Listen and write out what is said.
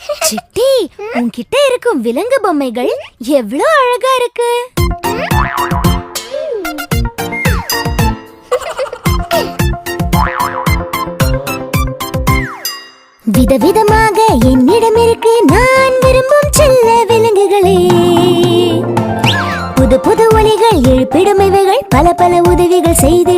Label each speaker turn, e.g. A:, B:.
A: City, உன்கிட்ட இருக்கும் விலங்கு பொம்மைகள் எவ்வளவு அழகா இருக்கு. விதவிதமாக என்னிடம் இருக்கு நான் விரும்பும் செல்ல விலங்குகளே. புது புது ஒலிகள் எழுப்பிடும் இவைகள் பல பல உதவிகள் செய்து